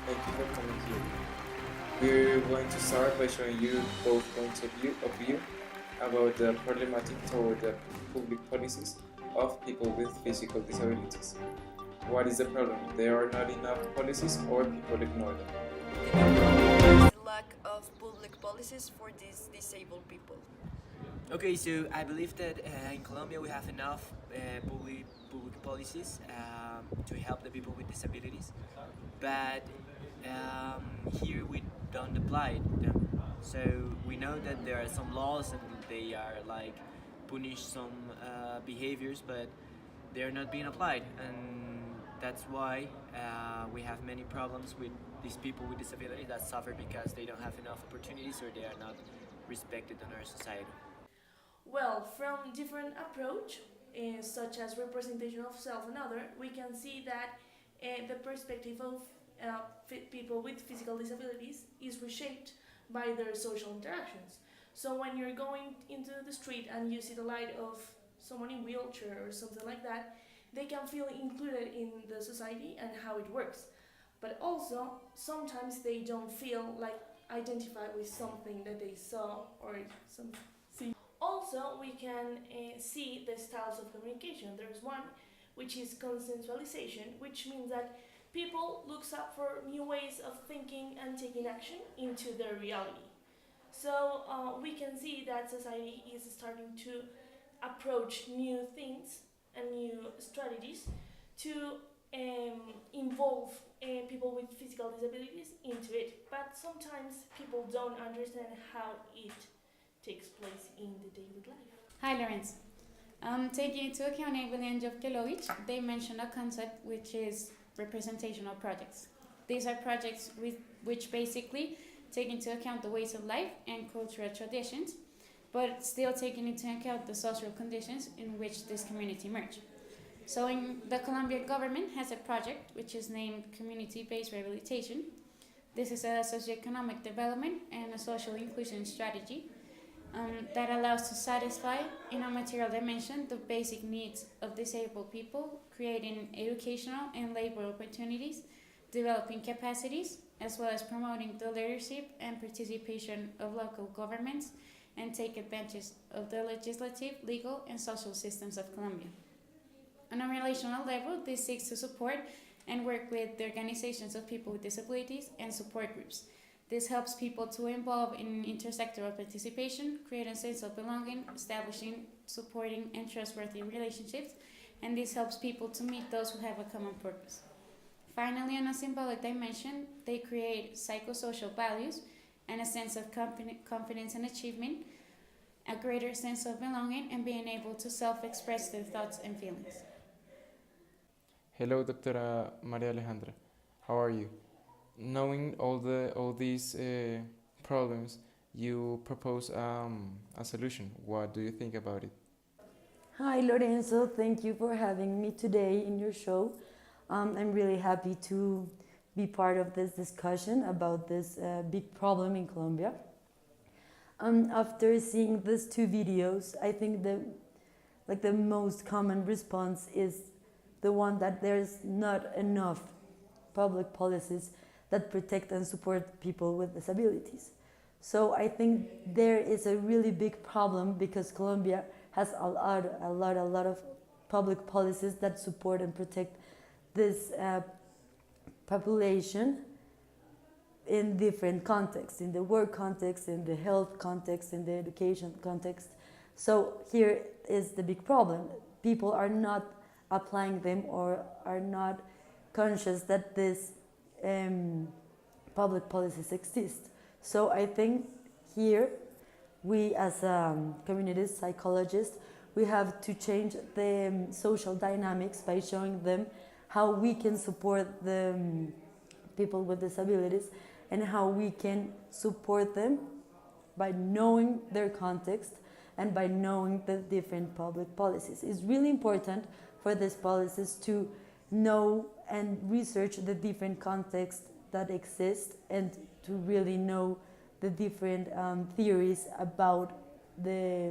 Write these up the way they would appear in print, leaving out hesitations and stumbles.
Thank you for coming here. We're going to start by showing you both points of view about the problematic toward the public policies of people with physical disabilities. What is the problem? There are not enough policies or people ignore them. Is the lack of public policies for these disabled people. Okay, so I believe that in Colombia we have enough public policies to help the people with disabilities, but here we don't apply them. So we know that there are some laws and they are like punish some behaviors, but they are not being applied, and that's why we have many problems with these people with disabilities that suffer because they don't have enough opportunities or they are not respected in our society. Well, from different approach, such as representation of self and other, we can see that the perspective of people with physical disabilities is reshaped by their social interactions. So when you're going into the street and you see the light of someone in wheelchair or something like that, they can feel included in the society and how it works. But also, sometimes they don't feel like identified with something that they saw or some. Also, we can see the styles of communication. There's one which is consensualization, which means that people looks up for new ways of thinking and taking action into their reality. So we can see that society is starting to approach new things and new strategies to involve people with physical disabilities into it. But sometimes people don't understand how it takes place in the daily life. Hi, Lawrence. Taking into account Evelyn Jovkelovich, they mentioned a concept which is representational projects. These are projects which basically take into account the ways of life and cultural traditions, but still taking into account the social conditions in which this community merge. So the Colombian government has a project which is named Community-Based Rehabilitation. This is a socioeconomic development and a social inclusion strategy that allows to satisfy in a material dimension the basic needs of disabled people, creating educational and labor opportunities, developing capacities, as well as promoting the leadership and participation of local governments and take advantage of the legislative, legal, and social systems of Colombia. On a relational level, this seeks to support and work with the organizations of people with disabilities and support groups. This helps people to involve in intersectoral participation, create a sense of belonging, establishing, supporting, and trustworthy relationships, and this helps people to meet those who have a common purpose. Finally, on a symbolic dimension, they create psychosocial values and a sense of confidence and achievement, a greater sense of belonging, and being able to self-express their thoughts and feelings. Hello, Doctora Maria Alejandra. How are you? Knowing all these problems, you propose a solution. What do you think about it? Hi Lorenzo, thank you for having me today in your show. I'm really happy to be part of this discussion about this big problem in Colombia. After seeing these two videos, I think the most common response is the one that there's not enough public policies that protect and support people with disabilities. So I think there is a really big problem because Colombia has a lot of public policies that support and protect this population in different contexts, in the work context, in the health context, in the education context. So here is the big problem. People are not applying them or are not conscious that this public policies exist. So I think here we as community psychologists, we have to change the social dynamics by showing them how we can support the people with disabilities and how we can support them by knowing their context and by knowing the different public policies. It's really important for these policies to know and research the different contexts that exist and to really know the different theories about the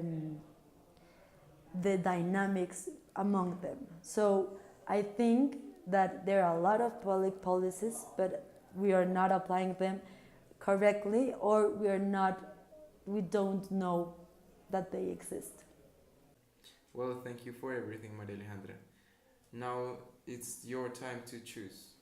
dynamics among them. So I think that there are a lot of public policies, but we are not applying them correctly, or we don't know that they exist. Well, thank you for everything, Maria Alejandra. Now it's your time to choose.